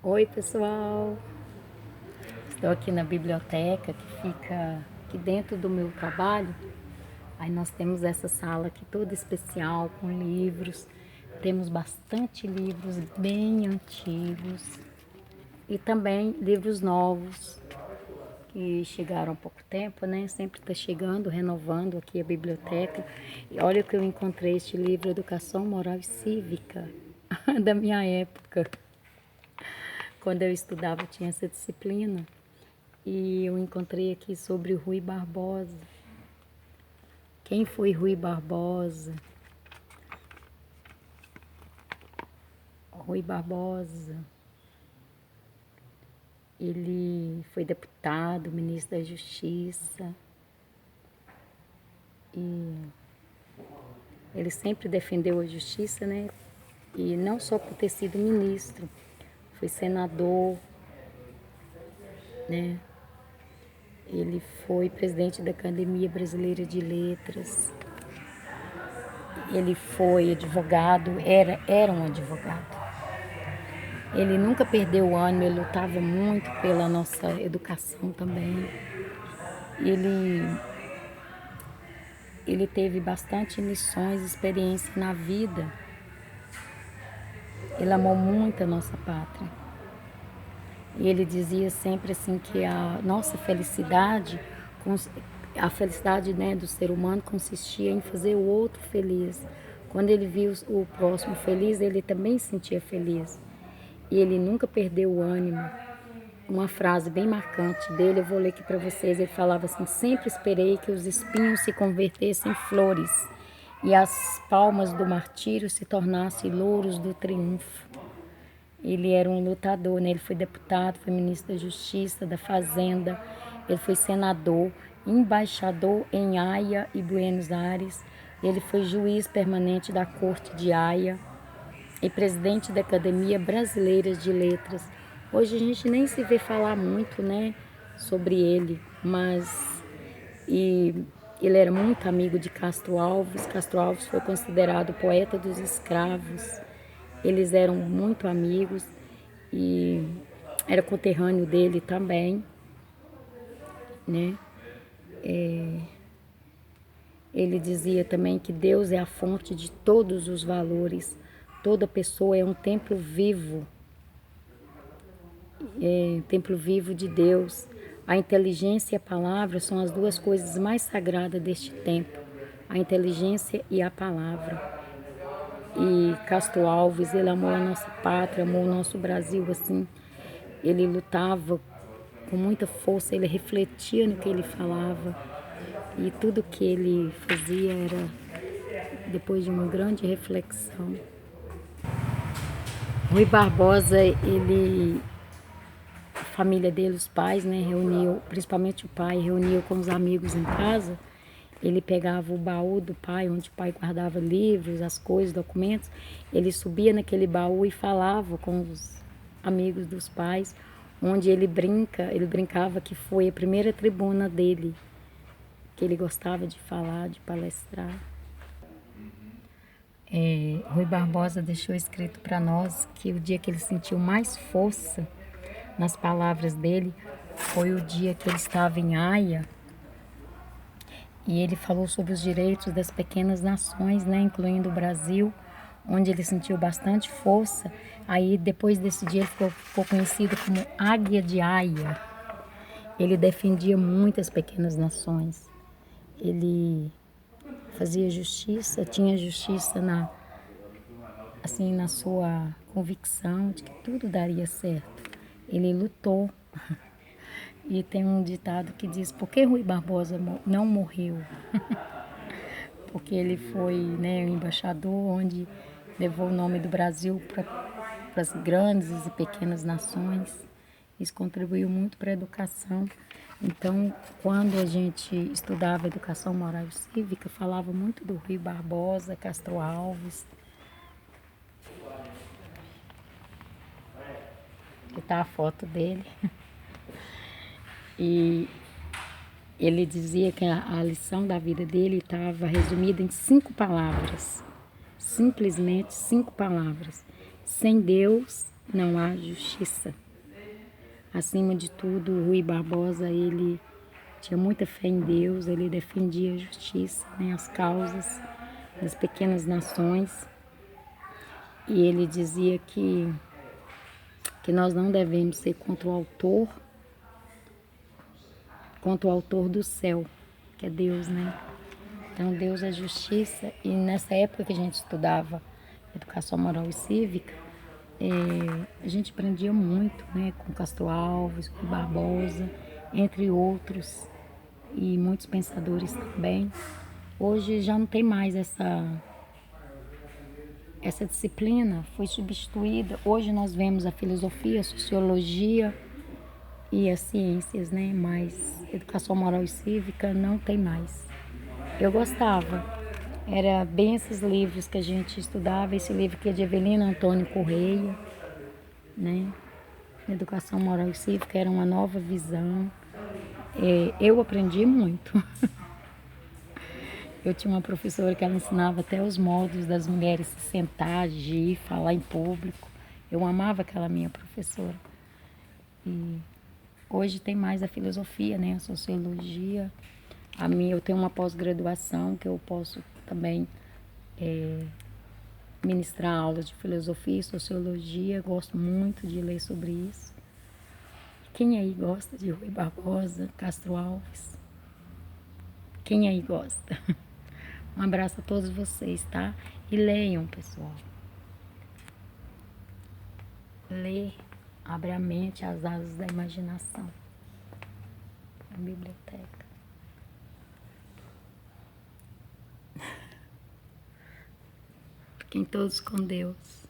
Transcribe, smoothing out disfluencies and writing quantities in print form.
Oi, pessoal! Estou aqui na biblioteca que fica aqui dentro do meu trabalho. Aí nós temos essa sala aqui toda especial com livros. Temos bastante livros bem antigos e também livros novos que chegaram há pouco tempo, né? Sempre está chegando, renovando aqui a biblioteca. E olha que eu encontrei este livro Educação Moral e Cívica da minha época. Quando eu estudava tinha essa disciplina. E eu encontrei aqui sobre Rui Barbosa. Quem foi Rui Barbosa? Rui Barbosa, ele foi deputado, ministro da Justiça e ele sempre defendeu a justiça, né? E não só por ter sido ministro, foi senador, né? Ele foi presidente da Academia Brasileira de Letras. Ele foi advogado, era um advogado. Ele nunca perdeu o ânimo, ele lutava muito pela nossa educação também. Ele, ele teve bastante lições, experiência na vida. Ele amou muito a nossa pátria. E ele dizia sempre assim que a nossa felicidade, a felicidade, né, do ser humano consistia em fazer o outro feliz. Quando ele viu o próximo feliz, ele também se sentia feliz. E ele nunca perdeu o ânimo. Uma frase bem marcante dele, eu vou ler aqui para vocês. Ele falava assim: sempre esperei que os espinhos se convertessem em flores e as palmas do martírio se tornassem louros do triunfo. Ele era um lutador, né? Ele foi deputado, foi ministro da Justiça, da Fazenda, ele foi senador, embaixador em Haia e Buenos Aires, ele foi juiz permanente da Corte de Haia e presidente da Academia Brasileira de Letras. Hoje a gente nem se vê falar muito, né, sobre ele, mas ele era muito amigo de Castro Alves. Castro Alves foi considerado o poeta dos escravos. Eles eram muito amigos e era conterrâneo dele também, né? Ele dizia também que Deus é a fonte de todos os valores. Toda pessoa é um templo vivo, templo vivo de Deus. A inteligência e a palavra são as duas coisas mais sagradas deste tempo. A inteligência e a palavra. E Castro Alves, ele amou a nossa pátria, amou o nosso Brasil, assim. Ele lutava com muita força, ele refletia no que ele falava. E tudo que ele fazia era depois de uma grande reflexão. Rui Barbosa, a família dele, os pais, né, reuniu, principalmente o pai, reuniu com os amigos em casa. Ele pegava o baú do pai, onde o pai guardava livros, as coisas, documentos. Ele subia naquele baú e falava com os amigos dos pais, onde ele brincava que foi a primeira tribuna dele, que ele gostava de falar, de palestrar. Rui Barbosa deixou escrito para nós que o dia que ele sentiu mais força nas palavras dele foi o dia que ele estava em Haia. E ele falou sobre os direitos das pequenas nações, né, incluindo o Brasil, onde ele sentiu bastante força. Aí, depois desse dia, ele ficou conhecido como Águia de Haia. Ele defendia muitas pequenas nações. Ele fazia justiça, tinha justiça na sua convicção de que tudo daria certo. Ele lutou. E tem um ditado que diz: por que Rui Barbosa não morreu? Porque ele foi, né, o embaixador onde levou o nome do Brasil para as grandes e pequenas nações. Isso contribuiu muito para a educação. Então, quando a gente estudava educação moral e cívica, falava muito do Rui Barbosa, Castro Alves. Aqui está a foto dele. E ele dizia que a lição da vida dele estava resumida em 5 palavras. Simplesmente 5 palavras. Sem Deus não há justiça. Acima de tudo, o Rui Barbosa, ele tinha muita fé em Deus, ele defendia a justiça, né, as causas das pequenas nações. E ele dizia que nós não devemos ser contra o autor do céu, que é Deus, né? Então Deus é justiça. E nessa época que a gente estudava educação moral e cívica, a gente aprendia muito, né? Com Castro Alves, com Barbosa, entre outros, e muitos pensadores também. Hoje já não tem mais essa disciplina, foi substituída. Hoje nós vemos a filosofia, a sociologia e as ciências, né? Mas educação moral e cívica não tem mais. Eu gostava. Era bem esses livros que a gente estudava, esse livro que é de Evelina Antônio Correia, né? Educação moral e cívica era uma nova visão. Eu aprendi muito. Eu tinha uma professora que ela ensinava até os modos das mulheres se sentar, agir, falar em público. Eu amava aquela minha professora. E hoje tem mais a filosofia, né? A sociologia. Eu tenho uma pós-graduação que eu posso também ministrar aulas de filosofia e sociologia. Gosto muito de ler sobre isso. Quem aí gosta de Rui Barbosa, Castro Alves? Quem aí gosta? Um abraço a todos vocês, tá? E leiam, pessoal. Ler abre a mente, as asas da imaginação. A biblioteca. Fiquem todos com Deus.